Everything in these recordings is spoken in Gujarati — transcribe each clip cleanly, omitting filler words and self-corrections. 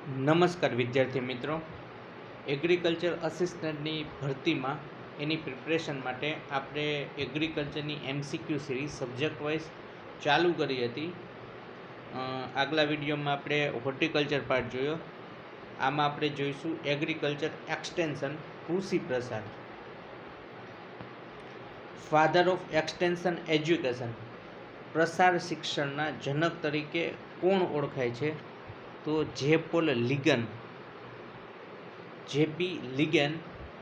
નમસ્કાર વિદ્યાર્થી મિત્રો, એગ્રીકલ્ચર અસિસ્ટન્ટની ભરતીમાં એની પ્રિપરેશન માટે આપણે એગ્રીકલ્ચરની MCQ સિરીઝ સબ્જેક્ટ વાઇઝ ચાલુ કરી હતી. આગલા વિડીયોમાં આપણે હોર્ટિકલ્ચર પાર્ટ જોયો. આમાં આપણે જોઈશું એગ્રીકલ્ચર એક્સટેન્શન, કૃષિ પ્રસાર. ફાધર ઓફ એક્સટેન્શન એજ્યુકેશન, પ્રસાર શિક્ષણના જનક તરીકે કોણ ઓળખાય છે? તો જે-પોલ લિગન, JP લિગન,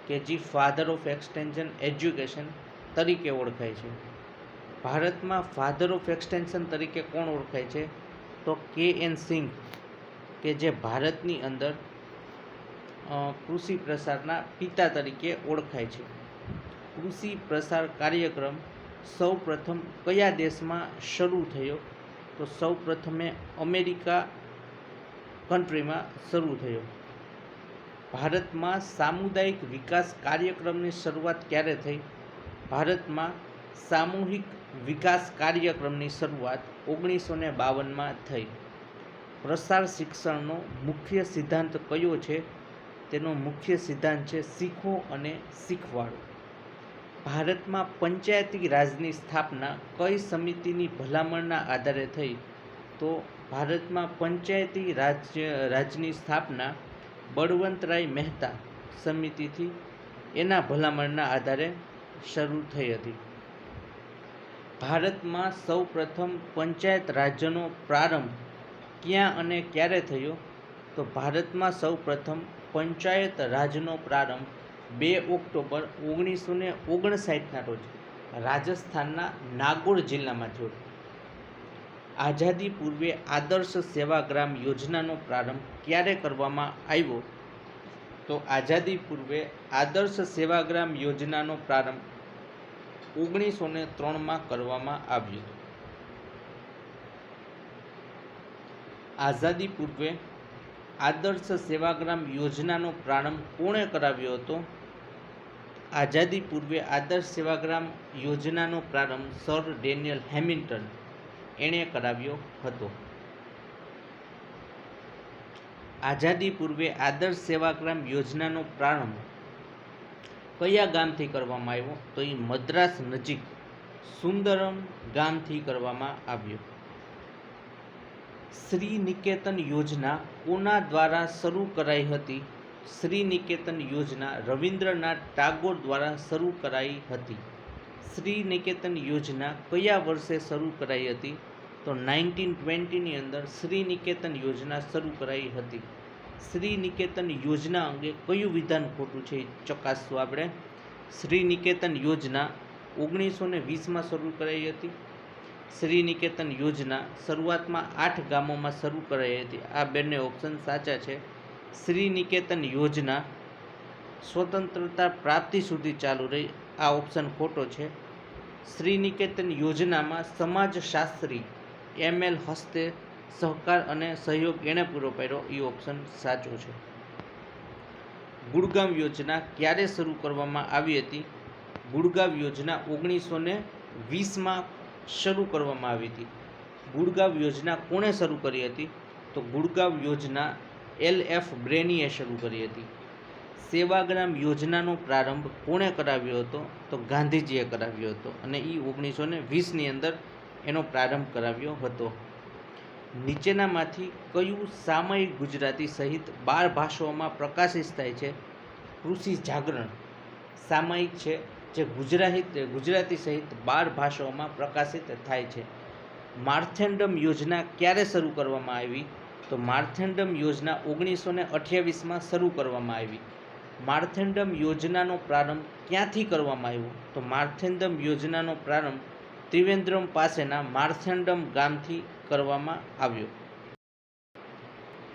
કે જે ફાધર ઓફ એક્સટેન્શન એજ્યુકેશન તરીકે ઓળખાય છે. ભારતમાં ફાધર ઓફ એક્સટેન્શન તરીકે કોણ ઓળખાય છે? તો KN સિંઘ, કે જે ભારતની અંદર કૃષિ પ્રસારના પિતા તરીકે ઓળખાય છે. કૃષિ પ્રસાર કાર્યક્રમ સૌ પ્રથમ કયા દેશમાં શરૂ થયો? તો સૌ પ્રથમે અમેરિકા કન્ટ્રીમાં શરૂ થયો. ભારતમાં સામુદાયિક વિકાસ કાર્યક્રમની શરૂઆત ક્યારે થઈ? ભારતમાં સામૂહિક વિકાસ કાર્યક્રમની શરૂઆત 1952માં થઈ. પ્રસાર શિક્ષણનો મુખ્ય સિદ્ધાંત કયો છે? તેનો મુખ્ય સિદ્ધાંત છે શીખો અને શીખવાડો. ભારતમાં પંચાયતી રાજની સ્થાપના કઈ સમિતિની ભલામણના આધારે થઈ? તો ભારતમાં પંચાયતી રાજની સ્થાપના બળવંતરાય મહેતા સમિતિથી એના ભલામણના આધારે શરૂ થઈ હતી. ભારતમાં સૌ પ્રથમ પંચાયત રાજનો પ્રારંભ ક્યાં અને ક્યારે થયો? તો ભારતમાં સૌ પ્રથમ પંચાયત રાજનો પ્રારંભ 2 ઓક્ટોબર 1959ના રોજ રાજસ્થાનના નાગોર જિલ્લામાં થયો. આઝાદી પૂર્વે આદર્શ સેવાગ્રામ યોજનાનો પ્રારંભ ક્યારે કરવામાં આવ્યો? તો આઝાદી પૂર્વે આદર્શ સેવાગ્રામ યોજનાનો પ્રારંભ 1903માં કરવામાં આવ્યો. આઝાદી પૂર્વે આદર્શ સેવાગ્રામ યોજનાનો પ્રારંભ કોણે કરાવ્યો હતો? આઝાદી પૂર્વે આદર્શ સેવાગ્રામ યોજનાનો પ્રારંભ સર ડેનિયલ હેમિલ્ટન એણે કરાવ્યો હતો. આઝાદી પૂર્વે આદર્શ સેવાગ્રામ યોજનાનો પ્રારંભ કયા ગામથી કરવામાં આવ્યો? તો એ મદ્રાસ નજીક સુંદરમ ગામથી કરવામાં આવ્યો. શ્રી નિકેતન યોજના કોના દ્વારા શરૂ કરાઈ હતી? શ્રી નિકેતન યોજના રવિન્દ્રનાથ ટાગોર દ્વારા શરૂ કરાઈ હતી. શ્રી નિકેતન યોજના કયા વર્ષે શરૂ કરાઈ હતી? તો 1920ની અંદર શ્રી નિકેતન યોજના શરૂ કરાઈ હતી. શ્રી નિકેતન યોજના અંગે કયું વિધાન ખોટું છે એ ચકાસવું આપણે. શ્રી નિકેતન યોજના 1920માં શરૂ કરાઈ હતી. શ્રી નિકેતન યોજના શરૂઆતમાં 8 ગામોમાં શરૂ કરાઈ હતી. આ બંને ઓપ્શન સાચા છે. શ્રી નિકેતન યોજના સ્વતંત્રતા પ્રાપ્તિ સુધી ચાલુ રહી. આ ઓપ્શન ખોટો છે. શ્રી નિકેતન યોજનામાં સમાજશાસ્ત્રી ML હસ્તે સહકાર અને સહયોગ એણે પૂરો પાડ્યો. એ ઓપ્શન સાચો છે. ગુડગાંવ યોજના ક્યારે શરૂ કરવામાં આવી હતી? ગુડગાંવ યોજના 1920માં શરૂ કરવામાં આવી હતી. ગુડગાંવ યોજના કોણે શરૂ કરી હતી? તો ગુડગાંવ યોજના LF બ્રેનીએ શરૂ કરી હતી. સેવાગ્રામ યોજનાનો પ્રારંભ કોણે કરાવ્યો હતો? તો ગાંધીજીએ કરાવ્યો હતો અને એ 1920ની અંદર એનો પ્રારંભ કરાવ્યો હતો. નીચેનામાંથી કયું સામયિક ગુજરાતી સહિત 12 ભાષાઓમાં પ્રકાશિત થાય છે? કૃષિ જાગરણ સામયિક છે જે ગુજરાતી સહિત 12 ભાષાઓમાં પ્રકાશિત થાય છે. માર્થેન્ડમ યોજના ક્યારે શરૂ કરવામાં આવી? તો માર્થેન્ડમ યોજના 1928માં શરૂ કરવામાં આવી. માર્થેન્ડમ યોજનાનો પ્રારંભ ક્યાંથી કરવામાં આવ્યો? તો માર્થેન્ડમ યોજનાનો પ્રારંભ ત્રિવેન્દ્રમ પાસેના માર્થેન્ડમ ગામથી કરવામાં આવ્યો.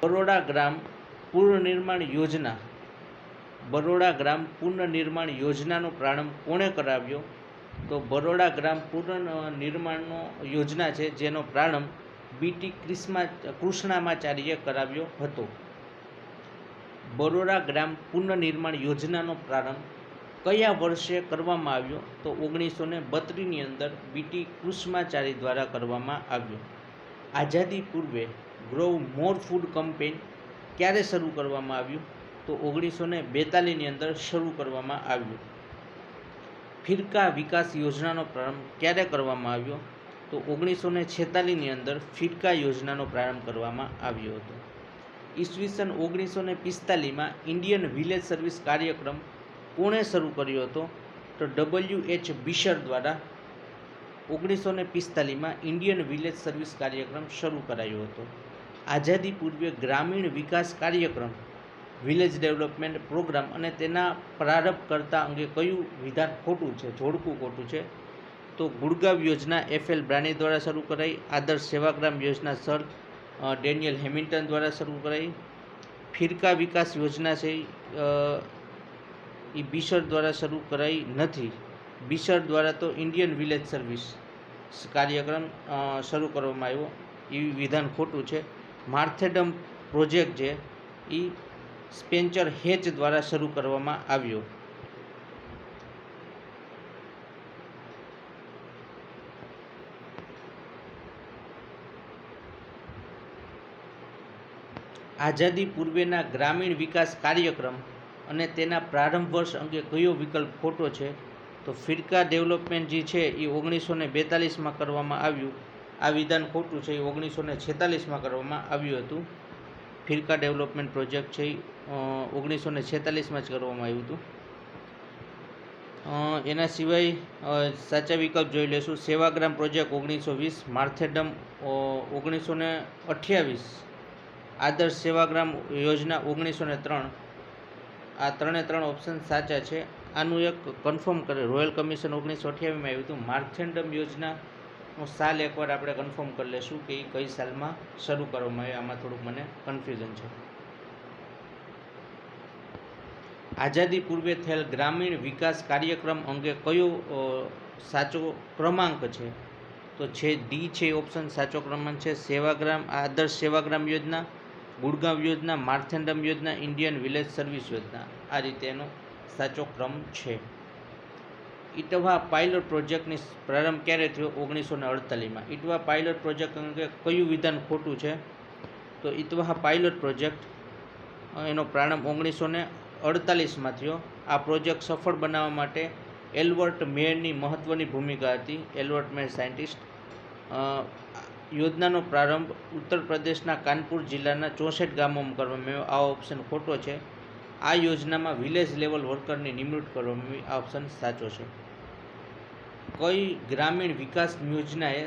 બરોડા ગ્રામ પુનર્નિર્માણ યોજના બરોડા ગ્રામ પુનર્નિર્માણ યોજનાનો પ્રારંભ કોણે કરાવ્યો? તો બરોડા ગ્રામ પુનર્નિર્માણનો યોજના છે જેનો પ્રારંભ BT કૃષ્ણામાચાર્યે કરાવ્યો હતો. બરોડા ગ્રામ પુનર્નિર્માણ યોજનાનો પ્રારંભ કયા વર્ષે કરવામાં આવ્યો? તો 1932ની અંદર BT કૃષ્ણામાચાર્ય દ્વારા કરવામાં આવ્યો. આઝાદી પૂર્વે ગ્રો મોર ફૂડ કેમ્પેઇન ક્યારે શરૂ કરવામાં આવ્યું? તો 1942ની અંદર શરૂ કરવામાં આવ્યું. ફિરકા વિકાસ યોજનાનો પ્રારંભ ક્યારે કરવામાં આવ્યો? તો 1946ની અંદર ફિરકા યોજનાનો પ્રારંભ કરવામાં આવ્યો હતો. ઈસવીસન 1945માં ઇન્ડિયન વિલેજ સર્વિસ કાર્યક્રમ કોણે શરૂ કર્યો હતો? તો W.H. બિશર દ્વારા 1945માં ઇન્ડિયન વિલેજ સર્વિસ કાર્યક્રમ શરૂ કરાયો હતો. આઝાદી પૂર્વે ગ્રામીણ વિકાસ કાર્યક્રમ વિલેજ ડેવલપમેન્ટ પ્રોગ્રામ અને તેના પ્રારંભ કરતા અંગે કયું વિધાન ખોટું છે, જોડકું ખોટું છે? તો ગુડગાંવ યોજના F.L. બ્રાની દ્વારા શરૂ કરાઈ. આદર્શ સેવાગ્રામ યોજના સર ડેનિયલ હેમિલ્ટન દ્વારા શરૂ કરાઈ. ફિરકા વિકાસ યોજના છે એ બિશર દ્વારા શરૂ કરાઈ નથી. બિશર દ્વારા તો ઇન્ડિયન વિલેજ સર્વિસ કાર્યક્રમ શરૂ કરવામાં આવ્યો, એ વિધાન ખોટું છે. માર્થેડમ પ્રોજેક્ટ છે એ સ્પેન્સર હેચ દ્વારા શરૂ કરવામાં આવ્યો. આઝાદી પૂર્વેના ગ્રામીણ વિકાસ કાર્યક્રમ અને તેના પ્રારંભ વર્ષ અંગે કયો વિકલ્પ ખોટો છે? તો ફિરકા ડેવલપમેન્ટ જે છે એ 1942માં કરવામાં આવ્યું. આ વિધાન ખોટું છે, એ 1946માં કરવામાં આવ્યું હતું. ફિરકા ડેવલપમેન્ટ પ્રોજેક્ટ છે એ 1946માં જ કરવામાં આવ્યું હતું. એના સિવાય સાચા વિકલ્પ જોઈ લેશું. સેવાગ્રામ પ્રોજેક્ટ 1920, માર્થેડમ 1928, આદર્શ સેવાગ્રામ યોજના 1903. આ ત્રણે ત્રણ ઓપ્શન સાચા છે. આનું એક કન્ફર્મ કરે, રોયલ કમિશન 1928માં આવ્યું હતું. માર્થેડમ યોજનાનો સાલ એકવાર આપણે કન્ફર્મ કરી લેશું કે એ કઈ સાલમાં શરૂ કરવામાં આવ્યું. આમાં થોડુંક મને કન્ફ્યુઝન છે. આઝાદી પૂર્વે થયેલ ગ્રામીણ વિકાસ કાર્યક્રમ અંગે કયો સાચો ક્રમાંક છે? તો છે ડી છે ઓપ્શન સાચો ક્રમાંક છે. સેવાગ્રામ, આદર્શ સેવાગ્રામ યોજના, ગુડગાંવ યોજના, માર્થેડમ યોજના, ઇન્ડિયન વિલેજ સર્વિસ યોજના. આ રીતે એનો સાચો ક્રમ છે. ઇટવા પાયલોટ પ્રોજેક્ટની પ્રારંભ ક્યારે થયો? 1948માં. ઇટવા પાયલોટ પ્રોજેક્ટ અંગે કયું વિધાન ખોટું છે? તો ઇટવા પાયલોટ પ્રોજેક્ટ એનો પ્રારંભ 1948માં થયો. આ પ્રોજેક્ટ સફળ બનાવવા માટે એલ્બર્ટ મેયરની મહત્ત્વની ભૂમિકા હતી. Albert mayor scientist. યોજનાનો પ્રારંભ ઉત્તર પ્રદેશના કાનપુર જિલ્લાના 64 ગામોમાં કરવામાં આવ્યો. આ ઓપ્શન ખોટો છે. આ યોજનામાં વિલેજ લેવલ વર્કરની નિમણૂક કરવામાં આવી. આ ઓપ્શન સાચો છે. કઈ ગ્રામીણ વિકાસ યોજનાએ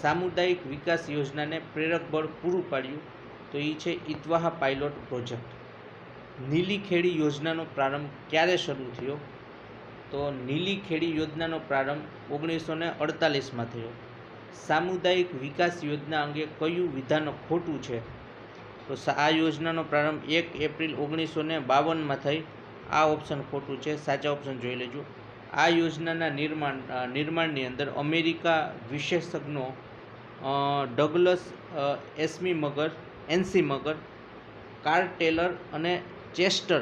સામુદાયિક વિકાસ યોજનાને પ્રેરક બળ પૂરું પાડ્યું? તો એ છે ઇટવાહ પાયલોટ પ્રોજેક્ટ. નીલી ખેડી યોજનાનો પ્રારંભ ક્યારે શરૂ થયો? તો નીલી ખેડી યોજનાનો પ્રારંભ 1948માં થયો. સામુદાયિક વિકાસ યોજના અંગે કયું વિધાન ખોટું છે? તો આ યોજનાનો પ્રારંભ 1 એપ્રિલ 1952માં થઈ. આ ઓપ્શન ખોટું છે. સાચા ઓપ્શન જોઈ લેજો. આ યોજનાના નિર્માણની અંદર અમેરિકા વિશેષજ્ઞો ડગલસ એનસી મગર, કાર્લ ટેલર અને ચેસ્ટર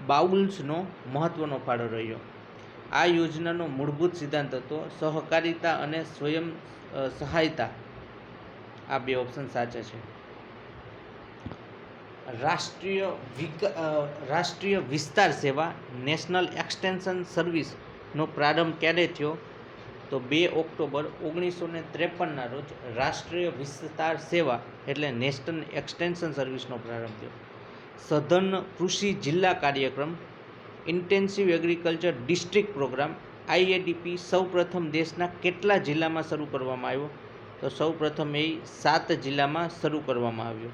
બાઉલ્સનો મહત્ત્વનો ફાળો રહ્યો. આ યોજનાનો મૂળભૂત સિદ્ધાંત હતો સહકારિતા અને સ્વયં સહાયતા. આ બે ઓપ્શન સાચા છે. રાષ્ટ્રીય વિસ્તાર સેવા નેશનલ એક્સટેન્શન સર્વિસનો પ્રારંભ ક્યારે થયો? તો 2 ઓક્ટોબર 1953ના રોજ રાષ્ટ્રીય વિસ્તાર સેવા એટલે નેશનલ એક્સટેન્શન સર્વિસનો પ્રારંભ થયો. સઘન કૃષિ જિલ્લા કાર્યક્રમ intensive agriculture district programme IADP સૌપ્રથમ દેશના કેટલા જિલ્લામાં શરૂ કરવામાં આવ્યો? તો સૌપ્રથમ એ 7 જિલ્લામાં શરૂ કરવામાં આવ્યો.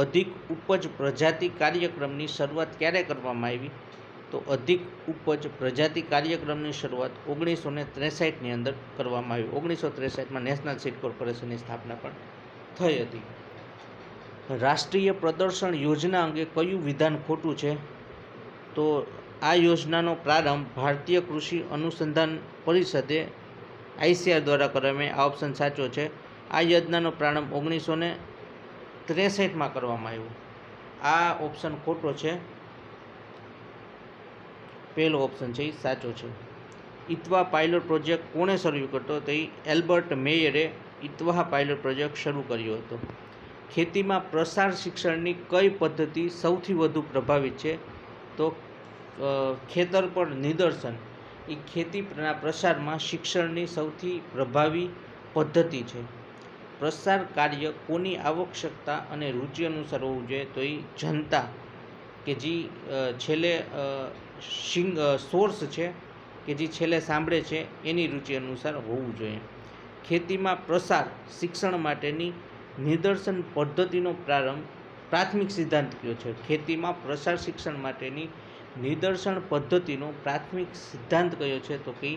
અધિક ઉપજ પ્રજાતિ કાર્યક્રમની શરૂઆત ક્યારે કરવામાં આવી? તો અધિક ઉપજ પ્રજાતિ કાર્યક્રમની શરૂઆત 1963ની અંદર કરવામાં આવી. 1963માં નેશનલ સીડ કોર્પોરેશનની સ્થાપના પણ થઈ હતી. રાષ્ટ્રીય પ્રદર્શન યોજના અંગે કયું વિધાન ખોટું છે? તો આ યોજનાનો પ્રારંભ ભારતીય કૃષિ અનુસંધાન પરિષદે ICAR દ્વારા કરવામાં. આ ઓપ્શન સાચો છે. આ યોજનાનો પ્રારંભ 1963માં કરવામાં આવ્યો. આ ઓપ્શન ખોટો છે. પહેલો ઓપ્શન છે એ સાચો છે. ઇટવા પાયલોટ પ્રોજેક્ટ કોણે શરૂ કર્યો? તો એ એલ્બર્ટ મેયરે ઇટવાહ પાયલોટ પ્રોજેક્ટ શરૂ કર્યો હતો. ખેતીમાં પ્રસાર શિક્ષણની કઈ પદ્ધતિ સૌથી વધુ પ્રભાવિત છે? તો ખેતર પર નિદર્શન એ ખેતીના પ્રસારમાં શિક્ષણની સૌથી પ્રભાવી પદ્ધતિ છે. પ્રસાર કાર્ય કોની આવશ્યકતા અને રુચિ અનુસાર હોવું જોઈએ? તો એ જનતા કે જે છેલ્લે સોર્સ છે કે જે છેલ્લે સાંભળે છે એની રુચિ અનુસાર હોવું જોઈએ. ખેતીમાં પ્રસાર શિક્ષણ માટેની નિદર્શન પદ્ધતિનો પ્રાથમિક સિદ્ધાંત કયો છે? ખેતીમાં પ્રસાર શિક્ષણ માટેની નિદર્શન પદ્ધતિનો પ્રાથમિક સિદ્ધાંત કયો છે? તો કે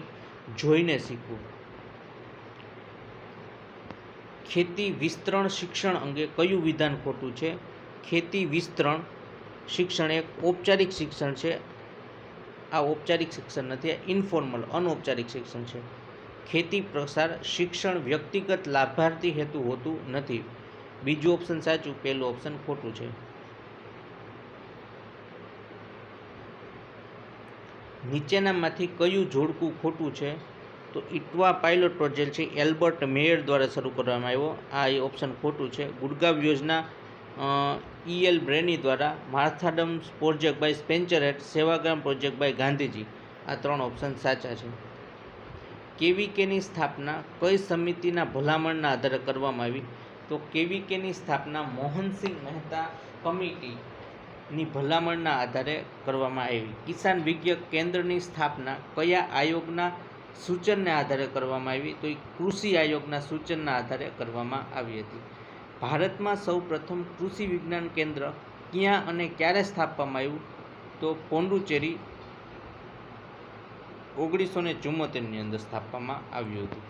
જોઈને શીખવું. ખેતી વિસ્તરણ શિક્ષણ અંગે કયું વિધાન ખોટું છે? ખેતી વિસ્તરણ શિક્ષણ એક ઔપચારિક શિક્ષણ છે. આ ઔપચારિક શિક્ષણ નથી, આ ઇન્ફોર્મલ અનૌપચારિક શિક્ષણ છે. ખેતી પ્રસાર શિક્ષણ વ્યક્તિગત લાભાર્થી હેતુ હોતું નથી. બીજું ઓપ્શન સાચું, પહેલું ઓપ્શન ખોટું છે. નીચેનામાંથી કયું જોડકું ખોટું છે? તો ઇટવા પાયલોટ પ્રોજેક્ટ છે એલ્બર્ટ મેયર દ્વારા શરૂ કરવામાં આવ્યો. આ એ ઓપ્શન ખોટું છે. ગુડગાવ યોજના EL બ્રેની દ્વારા. Marthandam project by Spencer Hatch. Sevagram project by Gandhiji. આ 3 ઓપ્શન સાચા છે. KVKની સ્થાપના કઈ સમિતિના ભલામણના આધારે કરવામાં આવી? તો KVKની સ્થાપના મોહનસિંહ મહેતા કમિટીની ભલામણના આધારે કરવામાં આવી. કિસાન વિજ્ઞાન કેન્દ્રની સ્થાપના કયા આયોગના સૂચનને આધારે કરવામાં આવી? તો એ કૃષિ આયોગના સૂચનના આધારે કરવામાં આવી હતી. ભારતમાં સૌપ્રથમ કૃષિ વિજ્ઞાન કેન્દ્ર ક્યાં અને ક્યારે સ્થાપવામાં આવ્યું? તો પોંડુચેરી 1974ની અંદર સ્થાપવામાં આવ્યું હતું.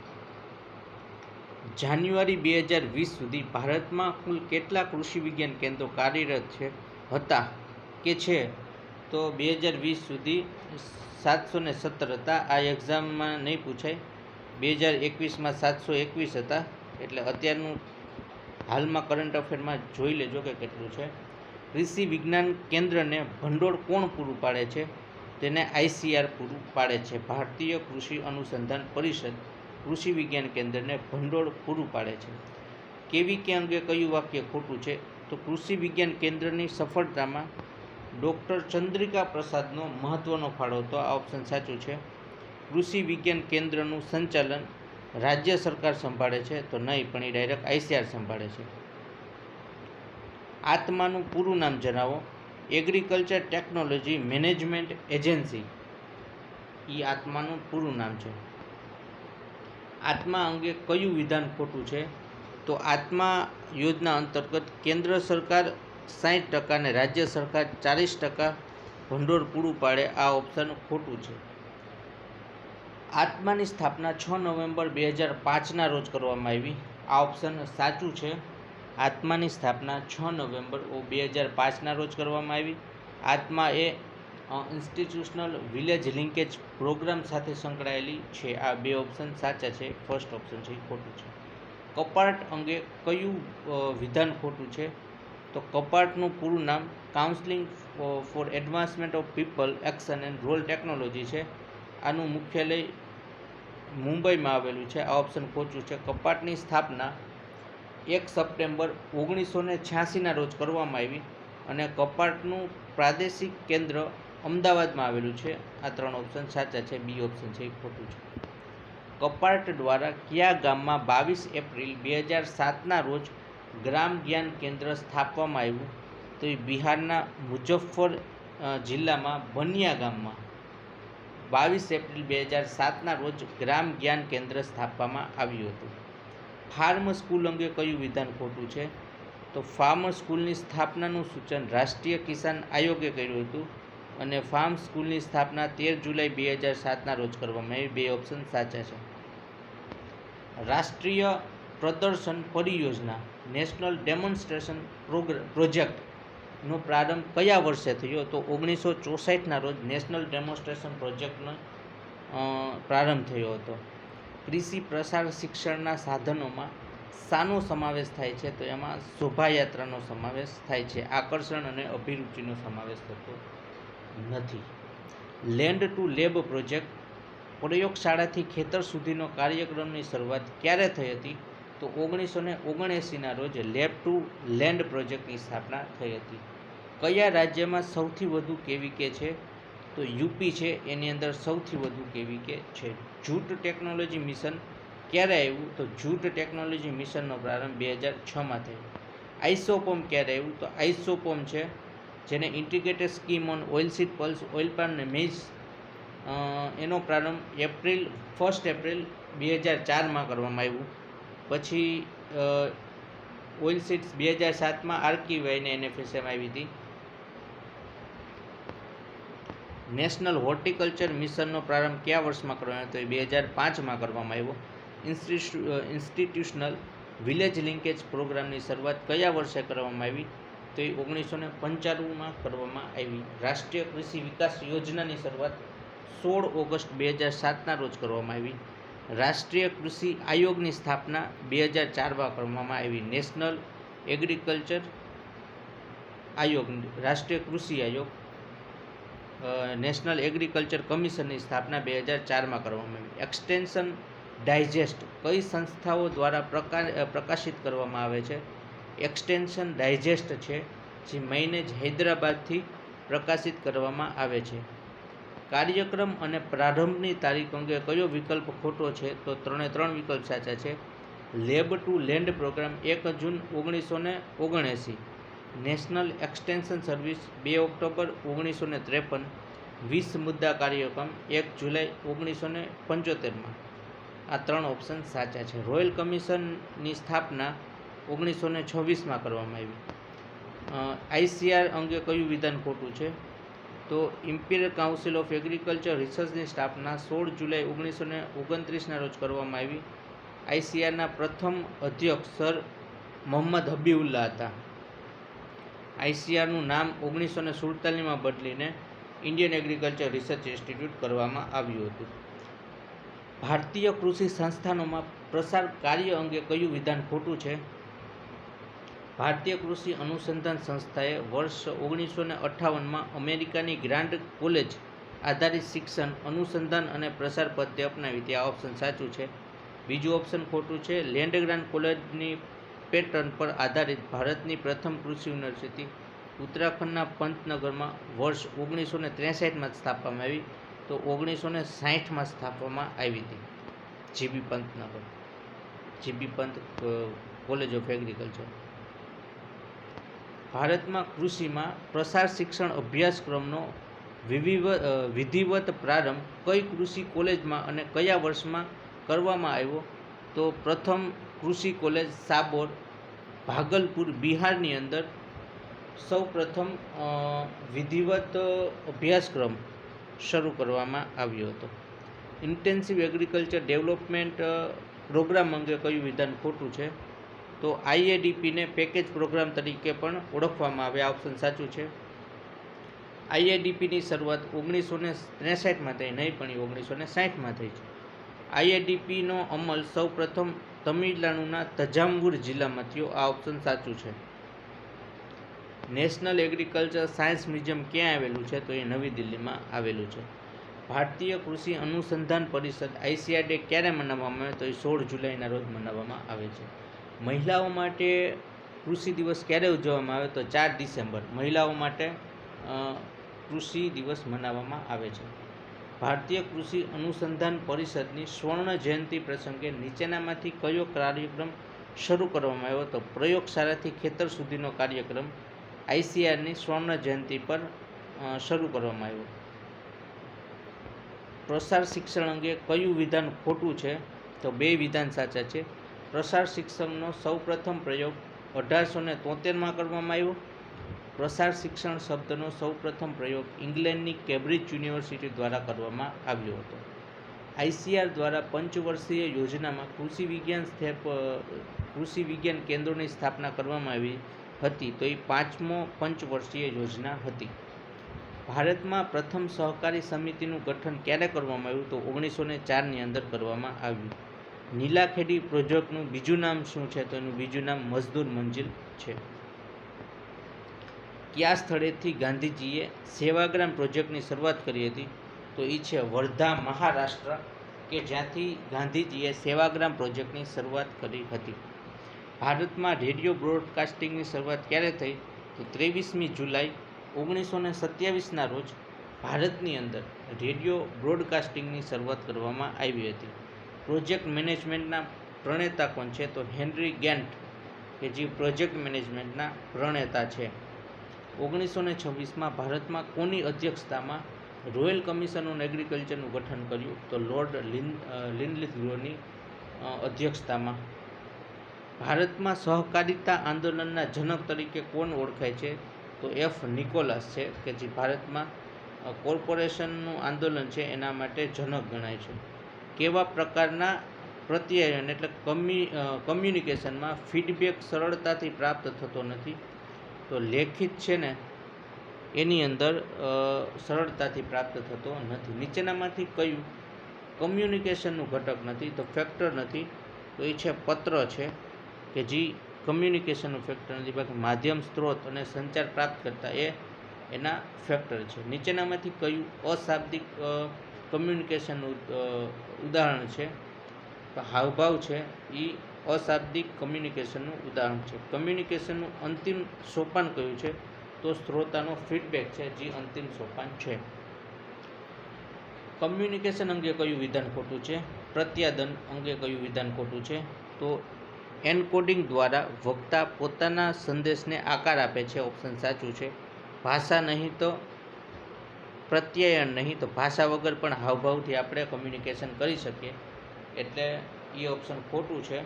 જાન્યુઆરી 2020 સુધી ભારતમાં કુલ કેટલા કૃષિ વિજ્ઞાન કેન્દ્રો કાર્યરત હતા કે છે? તો 2020 સુધી 717 હતા. આ એક્ઝામમાં નહીં પૂછાય. 2021માં 721 હતા. એટલે અત્યારનું હાલમાં કરંટ અફેરમાં જોઈ લેજો કે કેટલું છે. કૃષિ વિજ્ઞાન કેન્દ્રને ભંડોળ કોણ પૂરું પાડે છે? તેને ICAR પૂરું પાડે છે. ભારતીય કૃષિ અનુસંધાન પરિષદ કૃષિ વિજ્ઞાન કેન્દ્રને ભંડોળ પૂરું પાડે છે. KVK અંગે કયું વાક્ય ખોટું છે? તો કૃષિ વિજ્ઞાન કેન્દ્રની સફળતામાં ડૉક્ટર ચંદ્રિકા પ્રસાદનો મહત્ત્વનો ફાળો હતો. આ ઓપ્શન સાચું છે. કૃષિ વિજ્ઞાન કેન્દ્રનું સંચાલન રાજ્ય સરકાર સંભાળે છે? તો નહીં, પણ એ ડાયરેક્ટ ICAR સંભાળે છે. આત્માનું પૂરું નામ જણાવો. એગ્રીકલ્ચર ટેકનોલોજી મેનેજમેન્ટ એજન્સી એ આત્માનું પૂરું નામ છે. આત્મા અંગે કયું વિધાન ખોટું છે? તો આત્મા યોજના અંતર્ગત કેન્દ્ર સરકાર 60% અને રાજ્ય સરકાર 40% ભંડોળ પૂરું પાડે. આ ઓપ્શન ખોટું છે. આત્માની સ્થાપના 6 નવેમ્બર 2005ના રોજ કરવામાં આવી. આ ઓપ્શન સાચું છે. આત્માની સ્થાપના 6 નવેમ્બર 2005ના રોજ કરવામાં આવી. આત્મા એ ઇન્સ્ટિટ્યુશનલ વિલેજ લિંકેજ પ્રોગ્રામ સાથે સંકળાયેલી છે. આ 2 ઓપ્શન સાચા છે. ફર્સ્ટ ઓપ્શન છે એ ખોટું છે. કપાર્ટ અંગે કયું વિધાન ખોટું છે? તો કપાર્ટનું પૂરું નામ counselling for advancement of people action and rural technology છે. આનું મુખ્યાલય મુંબઈમાં આવેલું છે. આ ઓપ્શન ખોટું છે. કપાર્ટની સ્થાપના 1 સપ્ટેમ્બર 1986ના રોજ કરવામાં આવી અને કપાર્ટનું પ્રાદેશિક કેન્દ્ર અમદાવાદમાં આવેલું છે. આ 3 ઓપ્શન સાચા છે. B ઓપ્શન છે એ ખોટું છે. કપાર્ટ દ્વારા કયા ગામમાં 22 એપ્રિલ 2007ના રોજ ગ્રામ જ્ઞાન કેન્દ્ર સ્થાપવામાં આવ્યું? તો એ બિહારના મુઝફ્ફર જિલ્લામાં બનિયા ગામમાં 22 એપ્રિલ 2007ના રોજ ગ્રામ જ્ઞાન કેન્દ્ર સ્થાપવામાં આવ્યું હતું. ફાર્મ સ્કૂલ અંગે કયું વિધાન ખોટું છે? તો ફાર્મ સ્કૂલની સ્થાપનાનું સૂચન રાષ્ટ્રીય કિસાન આયોગે કર્યું હતું અને ફાર્મ સ્કૂલની સ્થાપના 13 જુલાઈ 2007ના રોજ કરવામાં આવી. 2 ઓપ્શન સાચા છે. રાષ્ટ્રીય પ્રદર્શન પરિયોજના નેશનલ ડેમોન્સ્ટ્રેશન પ્રોજેક્ટનો પ્રારંભ કયા વર્ષે થયો? તો 1964ના રોજ નેશનલ ડેમોન્સ્ટ્રેશન પ્રોજેક્ટનો પ્રારંભ થયો હતો. કૃષિ પ્રસાર શિક્ષણના સાધનોમાં શાનો સમાવેશ થાય છે? તો એમાં શોભાયાત્રાનો સમાવેશ થાય છે. આકર્ષણ અને અભિરુચિનો સમાવેશ થતો નથી. લેન્ડ ટુ લેબ પ્રોજેક્ટ પ્રયોગશાળાથી ખેતર સુધીનો કાર્યક્રમની શરૂઆત ક્યારે થઈ હતી? તો તો 1979ના રોજ લેબ ટુ લેન્ડ પ્રોજેક્ટની સ્થાપના થઈ હતી. કયા રાજ્યમાં સૌથી વધુ કેવીકે છે? તો યુપી છે, એની અંદર સૌથી વધુ કેવીકે છે. જૂટ ટેકનોલોજી મિશન ક્યારે આવ્યું? તો જૂટ ટેકનોલોજી મિશનનો પ્રારંભ 2006માં થયો. આઈસોપોમ ક્યારે આવ્યું? તો આઈસોપોમ છે જેને integrated scheme on oilseed pulse oil palm અને મેઇઝ, એનો પ્રારંભ 1 એપ્રિલ 2004માં કરવામાં આવ્યું. પછી ઓઇલસીડ્સ 2007માં આરકીવાયને એનએફએસએમાં આવી હતી. નેશનલ હોર્ટિકલ્ચર મિશનનો પ્રારંભ કયા વર્ષમાં કરવામાં આવ્યો? તો એ 2005માં કરવામાં આવ્યો. ઇન્સ્ટિટ્યુશનલ વિલેજ લિંકેજ પ્રોગ્રામની શરૂઆત કયા વર્ષે કરવામાં આવી? તો એ 1995માં કરવામાં આવી. રાષ્ટ્રીય કૃષિ વિકાસ યોજનાની શરૂઆત 16 ઓગસ્ટ 2007ના રોજ કરવામાં આવી. રાષ્ટ્રીય કૃષિ આયોગની સ્થાપના 2004માં કરવામાં આવી. નેશનલ એગ્રીકલ્ચર આયોગ, રાષ્ટ્રીય કૃષિ આયોગ, નેશનલ એગ્રીકલ્ચર કમિશનની સ્થાપના 2004માં કરવામાં આવી. એક્સટેન્શન ડાયજેસ્ટ કઈ સંસ્થાઓ દ્વારા પ્રકાશિત કરવામાં આવે છે? એક્સટેન્શન ડાયજેસ્ટ છે જે મહિને જ હૈદરાબાદથી પ્રકાશિત કરવામાં આવે છે. કાર્યક્રમ અને પ્રારંભની તારીખ અંગે કયો વિકલ્પ ખોટો છે? તો 3 વિકલ્પ સાચા છે. લેબ ટુ લેન્ડ પ્રોગ્રામ 1 જૂન 1979, નેશનલ એક્સટેન્શન સર્વિસ 2 ઓક્ટોબર 1953, 20 મુદ્દા કાર્યક્રમ 1 જુલાઈ 1975માં. આ 3 ઓપ્શન સાચા છે. રોયલ કમિશનની સ્થાપના 1926માં કરવામાં આવી. આઈસીઆર અંગે કયું વિધાન ખોટું છે? તો ઇમ્પિરિયલ કાઉન્સિલ ઓફ એગ્રીકલ્ચર રિસર્ચની સ્થાપના 16 જુલાઈ 1929ના રોજ કરવામાં આવી. આઈસીઆરના પ્રથમ અધ્યક્ષ સર મોહમ્મદ હબીબુલ્લાહ હતા. આઈસીઆરનું નામ 1947માં બદલીને ઇન્ડિયન એગ્રીકલ્ચર રિસર્ચ ઇન્સ્ટિટ્યૂટ કરવામાં આવ્યું હતું. ભારતીય કૃષિ સંસ્થાનોમાં પ્રસાર કાર્ય અંગે કયું વિધાન ખોટું છે? ભારતીય કૃષિ અનુસંધાન સંસ્થાએ વર્ષ 1958માં અમેરિકાની ગ્રાન્ડ કોલેજ આધારિત શિક્ષણ, અનુસંધાન અને પ્રસાર પદ્ધતિ અપનાવી હતી. આ ઓપ્શન સાચું છે. બીજું ઓપ્શન ખોટું છે. લેન્ડ ગ્રાન્ટ કોલેજની પેટર્ન પર આધારિત ભારતની પ્રથમ કૃષિ યુનિવર્સિટી ઉત્તરાખંડના પંતનગરમાં વર્ષ 1963માં સ્થાપવામાં આવી. તો 1960માં સ્થાપવામાં આવી હતી. GB Pantnagar, GB Pant college of agriculture. ભારતમાં કૃષિમાં પ્રસાર શિક્ષણ અભ્યાસક્રમનો વિધિવત પ્રારંભ કઈ કૃષિ કોલેજમાં અને કયા વર્ષમાં કરવામાં આવ્યો? તો પ્રથમ કૃષિ કોલેજ સાબોર, ભાગલપુર, બિહારની અંદર સૌ પ્રથમ વિધિવત અભ્યાસક્રમ શરૂ કરવામાં આવ્યો હતો. ઇન્ટેન્સિવ એગ્રીકલ્ચર ડેવલપમેન્ટ પ્રોગ્રામ અંગે કયું વિધાન ખોટું છે? તો આઈએડીપીને પેકેજ પ્રોગ્રામ તરીકે પણ ઓળખવામાં આવે. આ ઓપ્શન સાચું છે. આઈએડીપીની શરૂઆત 1963માં થઈ, નહીં પણ 1960માં થઈ છે. આઈએડીપીનો અમલ સૌ પ્રથમ તમિલનાડુના તંજાવુર જિલ્લામાં થયો. આ ઓપ્શન સાચું છે. નેશનલ એગ્રીકલ્ચર સાયન્સ મ્યુઝિયમ ક્યાં આવેલું છે? તો એ નવી દિલ્હીમાં આવેલું છે. ભારતીય કૃષિ અનુસંધાન પરિષદ આઈસીઆર ડે ક્યારે મનાવવામાં આવે? તો એ 16 જુલાઈના રોજ મનાવવામાં આવે છે. મહિલાઓ માટે કૃષિ દિવસ ક્યારે ઉજવવામાં આવે? તો 4 ડિસેમ્બર મહિલાઓ માટે કૃષિ દિવસ મનાવવામાં આવે છે. ભારતીય કૃષિ અનુસંધાન પરિષદની સ્વર્ણ જયંતિ પ્રસંગે નીચેનામાંથી કયો કાર્યક્રમ શરૂ કરવામાં આવ્યો? તો પ્રયોગશાળાથી ખેતર સુધીનો કાર્યક્રમ આઈસીઆરની સ્વર્ણ જયંતિ પર શરૂ કરવામાં આવ્યો. પ્રસાર શિક્ષણ અંગે કયું વિધાન ખોટું છે? તો 2 વિધાન સાચા છે. પ્રસાર શિક્ષણનો સૌપ્રથમ પ્રયોગ 1873માં કરવામાં આવ્યો. પ્રસાર શિક્ષણ શબ્દનો સૌપ્રથમ પ્રયોગ ઇંગ્લેન્ડની કેમ્બ્રિજ યુનિવર્સિટી દ્વારા કરવામાં આવ્યો હતો. આઈસીઆર દ્વારા પંચવર્ષીય યોજનામાં કૃષિ વિજ્ઞાન કેન્દ્રોની સ્થાપના કરવામાં આવી હતી. તો એ 5મો પંચવર્ષીય યોજના હતી. ભારતમાં પ્રથમ સહકારી સમિતિનું ગઠન ક્યારે કરવામાં આવ્યું? તો 1904ની અંદર કરવામાં આવ્યું. નીલાખેડી પ્રોજેક્ટનું બીજું નામ શું છે? તો એનું બીજું નામ મજદૂર મંજિલ છે. કયા સ્થળેથી ગાંધીજીએ સેવાગ્રામ પ્રોજેક્ટની શરૂઆત કરી હતી? તો એ છે વર્ધા, મહારાષ્ટ્ર, કે જ્યાંથી ગાંધીજીએ સેવાગ્રામ પ્રોજેક્ટની શરૂઆત કરી હતી. ભારતમાં રેડિયો બ્રોડકાસ્ટિંગની શરૂઆત ક્યારે થઈ? તો 23મી જુલાઈ 1927ના રોજ ભારતની અંદર રેડિયો બ્રોડકાસ્ટિંગની શરૂઆત કરવામાં આવી હતી. પ્રોજેક્ટ મેનેજમેન્ટના પ્રણેતા કોણ છે? તો હેનરી ગેન્ટ, કે જે પ્રોજેક્ટ મેનેજમેન્ટના પ્રણેતા છે. 1926માં ભારતમાં કોની અધ્યક્ષતામાં રોયલ કમિશન ઓન એગ્રીકલ્ચરનું ગઠન કર્યું? તો લોર્ડ લિન્ડલીથની અધ્યક્ષતામાં. ભારતમાં સહકારિતા આંદોલનના જનક તરીકે કોણ ઓળખાય છે? તો એફ નિકોલસ છે, કે જે ભારતમાં કોર્પોરેશનનું આંદોલન છે એના માટે જનક ગણાય છે. કેવા પ્રકારના પ્રત્યાયન એટલે કમ્યુનિકેશનમાં ફીડબેક સરળતાથી પ્રાપ્ત થતો નથી? તો લેખિત છે ને એની અંદર સરળતાથી પ્રાપ્ત થતો નથી. નીચેનામાંથી કયું કમ્યુનિકેશનનું ઘટક નથી? તો ફેક્ટર નથી, તો એ છે પત્ર છે, કે જે કમ્યુનિકેશનનું ફેક્ટર નથી. બાકી માધ્યમ, સ્ત્રોત અને સંચાર પ્રાપ્ત કરતા એ એના ફેક્ટર છે. નીચેનામાંથી કયું અશાબ્દિક કમ્યુનિકેશનનું ઉદાહરણ છે? તો હાવભાવ છે એ અશાબ્દિક કમ્યુનિકેશનનું ઉદાહરણ છે. કમ્યુનિકેશનનું અંતિમ સોપાન કયું છે? તો શ્રોતાનો ફીડબેક છે, જે અંતિમ સોપાન છે. કમ્યુનિકેશન અંગે કયું વિધાન ખોટું છે? પ્રત્યાયન અંગે કયું વિધાન ખોટું છે? તો એન્કોડિંગ દ્વારા વક્તા પોતાના સંદેશને આકાર આપે છે, ઓપ્શન સાચું છે. ભાષા નહીં તો પ્રત્યાયન નહીં, તો ભાષા વગર પણ હાવભાવથી આપણે કમ્યુનિકેશન કરી શકીએ, એટલે એ ઓપ્શન ખોટું છે.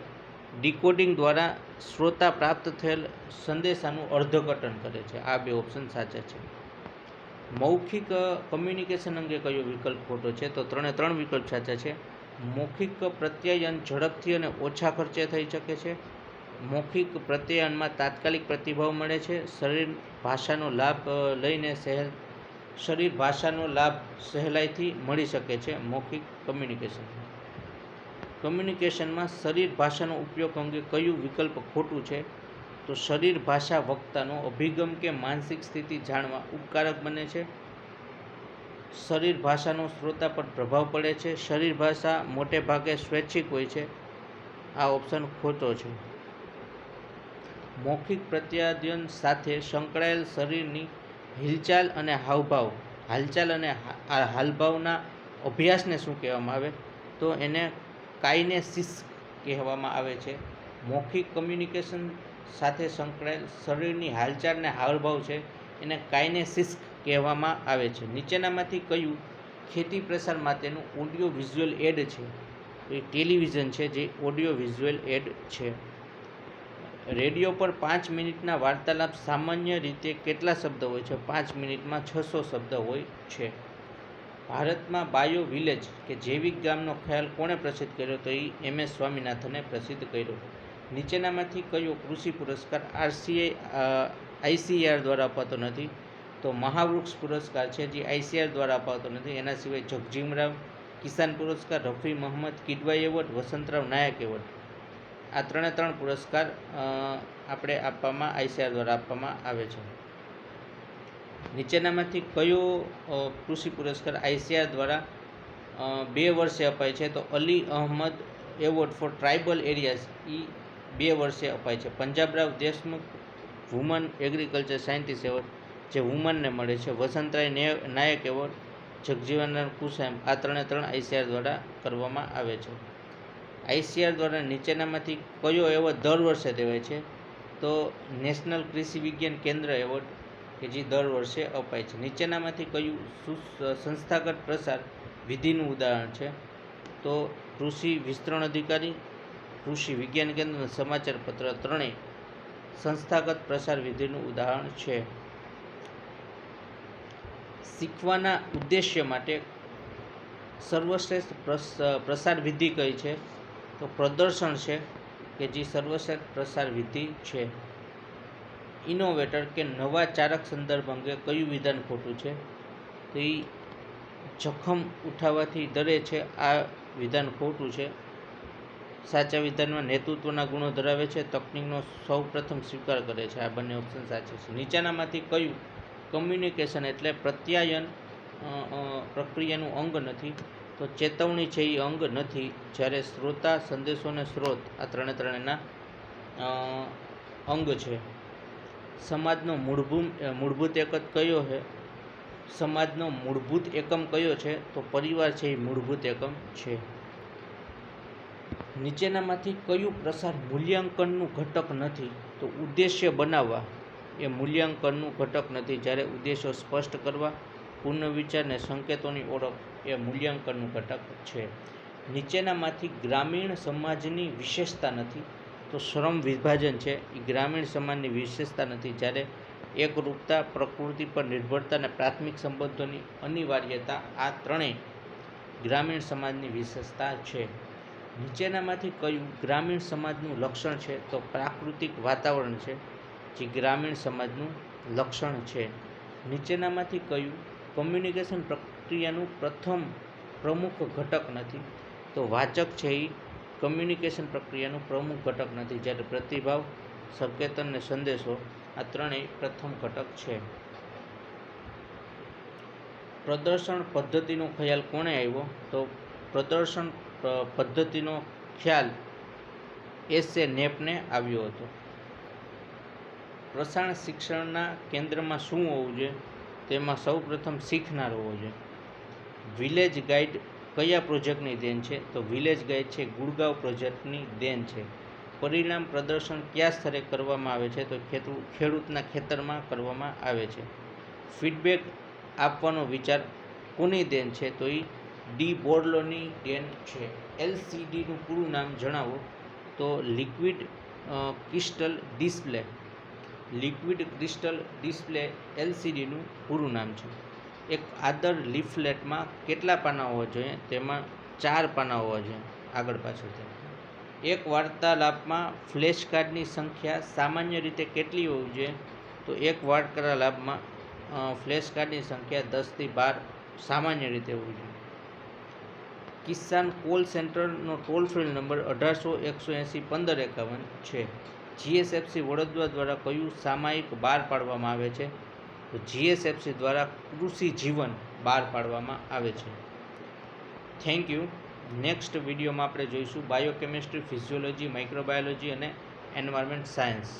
ડીકોડિંગ દ્વારા શ્રોતા પ્રાપ્ત થયેલ સંદેશાનું અર્થઘટન કરે છે, આ બે ઓપ્શન સાચા છે. મૌખિક કમ્યુનિકેશન અંગે કયો વિકલ્પ ખોટો છે? તો 3 વિકલ્પ સાચા છે. મૌખિક પ્રત્યાયન ઝડપથી અને ઓછા ખર્ચે થઈ શકે છે. મૌખિક પ્રત્યાયનમાં તાત્કાલિક પ્રતિભાવ મળે છે. શરીર ભાષાનો લાભ સહેલાઈથી મળી શકે છે. મૌખિક કમ્યુનિકેશનમાં શરીર ભાષાનો ઉપયોગ અંગે કયું વિકલ્પ ખોટું છે? તો શરીર ભાષા વક્તાનો અભિગમ કે માનસિક સ્થિતિ જાણવા ઉપકારક બને છે. શરીર ભાષાનો શ્રોતા પર પ્રભાવ પડે છે. શરીર ભાષા મોટે ભાગે સ્વૈચ્છિક હોય છે, આ ઓપ્શન ખોટો છે. મૌખિક પ્રત્યાયન સાથે સંકળાયેલ શરીરની હાલચાલ અને હાવભાવના અભ્યાસને શું કહેવામાં આવે? તો એને કાઇનેસિસ કહેવામાં આવે છે. મૌખિક કમ્યુનિકેશન સાથે સંકળાયેલ શરીરની હાલચાલ અને હાવભાવ છે એને કાઇનેસિસ કહેવામાં આવે છે. નીચેનામાંથી કયું ખેતી પ્રસાર માટેનું ઓડિયો વિઝ્યુઅલ એડ છે? તો એ ટેલિવિઝન છે, જે ઓડિયો વિઝ્યુઅલ એડ છે. રેડિયો પર 5 મિનિટના વાર્તાલાપ સામાન્ય રીતે કેટલા શબ્દ હોય છે? 5 મિનિટમાં 600 શબ્દ હોય છે. ભારતમાં બાયો વિલેજ કે જૈવિક ગામનો ખ્યાલ કોણે પ્રસિદ્ધ કર્યો? તો એ MS સ્વામીનાથને પ્રસિદ્ધ કર્યો. નીચેનામાંથી કયો કૃષિ પુરસ્કાર ICAR દ્વારા અપાતો નથી? તો મહાવૃક્ષ પુરસ્કાર છે, જે ICAR દ્વારા અપાતો નથી. એના સિવાય જગજીવનરામ કિસાન પુરસ્કાર, રફી મોહમ્મદ કિડવાઈ એવોર્ડ, વસંતરાવ નાયક એવોર્ડ, આ 3 પુરસ્કાર આપણે આપવામાં ICAR દ્વારા આપવામાં આવે છે. નીચેનામાંથી કયો કૃષિ પુરસ્કાર ICAR દ્વારા 2 વર્ષે અપાય છે? તો Ali Ahmed award for tribal areas એ 2 વર્ષે અપાય છે. Panjabrao Deshmukh woman agriculture scientist award જે વુમનને મળે છે. વસંતરાય નાયક એવોર્ડ, જગજીવનરામ કુસેમ, આ 3 ICAR દ્વારા કરવામાં આવે છે. ICAR દ્વારા નીચેનામાંથી કયો એવોર્ડ દર વર્ષે દેવાય છે? તો નેશનલ કૃષિ વિજ્ઞાન કેન્દ્ર એવોર્ડ, કે જે દર વર્ષે અપાય છે. નીચેનામાંથી કયું સંસ્થાગત પ્રસાર વિધિનું ઉદાહરણ છે? તો કૃષિ વિસ્તરણ અધિકારી, કૃષિ વિજ્ઞાન કેન્દ્ર અને સમાચાર પત્ર ત્રણેય સંસ્થાગત પ્રસાર વિધિનું ઉદાહરણ છે. શીખવાના ઉદ્દેશ્ય માટે સર્વશ્રેષ્ઠ પ્રસાર વિધિ કઈ છે? તો પ્રદર્શન છે, કે જે સર્વશ્રેષ્ઠ પ્રસાર વિધિ છે. ઇનોવેટર કે નવાચારક સંદર્ભ અંગે કયું વિધાન ખોટું છે? તો એ જખમ ઉઠાવવાથી ડરે છે, આ વિધાન ખોટું છે. સાચા વિધાનમાં નેતૃત્વના ગુણો ધરાવે છે, તકનીકનો સૌ પ્રથમ સ્વીકાર કરે છે, આ બંને ઓપ્શન સાચા છે. નીચેનામાંથી કયું કમ્યુનિકેશન એટલે પ્રત્યાયન પ્રક્રિયાનું અંગ નથી? તો ચેતવણી છે એ અંગ નથી, જ્યારે શ્રોતા, સંદેશો અને સ્ત્રોત આ 3 એના અંગ છે. સમાજનો મૂળભૂત એકમ કયો છે? સમાજનો મૂળભૂત એકમ કયો છે? તો પરિવાર છે એ મૂળભૂત એકમ છે. નીચેનામાંથી કયું પ્રસાર મૂલ્યાંકનનું ઘટક નથી? તો ઉદ્દેશ્ય બનાવવા એ મૂલ્યાંકનનું ઘટક નથી. જ્યારે ઉદ્દેશો સ્પષ્ટ કરવા, પુનર્વિચાર અને સંકેતોની ઓળખ એ મૂલ્યાંકનનું ઘટક છે. નીચેનામાંથી ગ્રામીણ સમાજની વિશેષતા નથી? તો શ્રમ વિભાજન છે એ ગ્રામીણ સમાજની વિશેષતા નથી. જ્યારે એકરૂપતા, પ્રકૃતિ પર નિર્ભરતા અને પ્રાથમિક સંબંધોની અનિવાર્યતા આ ત્રણેય ગ્રામીણ સમાજની વિશેષતા છે. નીચેનામાંથી કયું ગ્રામીણ સમાજનું લક્ષણ છે? તો પ્રાકૃતિક વાતાવરણ છે જે ગ્રામીણ સમાજનું લક્ષણ છે. નીચેનામાંથી કયું કમ્યુનિકેશન પ્રક્રિયાનું પ્રમુખ ઘટક નથી? તો વાચક છે એ કમ્યુનિકેશન પ્રક્રિયાનું પ્રમુખ ઘટક નથી. જ્યારે પ્રતિભાવ, સંકેતન અને સંદેશો આ ત્રણેય પ્રથમ ઘટક છે. પ્રદર્શન પદ્ધતિનો ખ્યાલ કોણે આવ્યો? તો પ્રદર્શન પદ્ધતિનો ખ્યાલ એસ.એ. નેપને આવ્યો હતો. પ્રસારણ શિક્ષણના કેન્દ્રમાં શું હોવું જોઈએ? તેમાં સૌપ્રથમ શીખનાર હોવો જોઈએ. વિલેજ ગાઈડ કયા પ્રોજેક્ટની દેન છે? તો વિલેજ ગાઈડ છે ગુડગાંવ પ્રોજેક્ટની દેન છે. પરિણામ પ્રદર્શન કયા સ્તરે કરવામાં આવે છે? તો ખેડૂતના ખેતરમાં કરવામાં આવે છે. ફીડબેક આપવાનો વિચાર કોની દેન છે? તો એ ડી બોર્લોની દેન છે. એલસીડીનું પૂરું નામ જણાવો? તો liquid crystal display. Liquid crystal display એલસીડીનું પૂરું નામ છે. એક આદર લીફલેટમાં કેટલા પાના હોવા જોઈએ? તેમાં 4 પાના હોવા જોઈએ, આગળ પાછળથી. એક વાર્તાલાપમાં ફ્લેશ કાર્ડની સંખ્યા સામાન્ય રીતે કેટલી હોવી જોઈએ? તો એક વાર્તાલાપમાં ફ્લેશ કાર્ડની સંખ્યા 10 થી 12 સામાન્ય રીતે હોવી જોઈએ. કિસાન કોલ સેન્ટરનો ટોલ ફ્રી નંબર 1800-180-1551 છે. જીએસએફસી વડોદરા દ્વારા કયું સામાયિક બહાર પાડવામાં આવે છે? તો જીએસએફસી દ્વારા કૃષિ જીવન બહાર પાડવામાં આવે છે. Thank you. નેક્સ્ટ વિડીયોમાં આપણે જોઈશું બાયોકેમિસ્ટ્રી, ફિઝિયોલોજી, માઇક્રોબાયોલોજી અને એન્વાયરમેન્ટ સાયન્સ.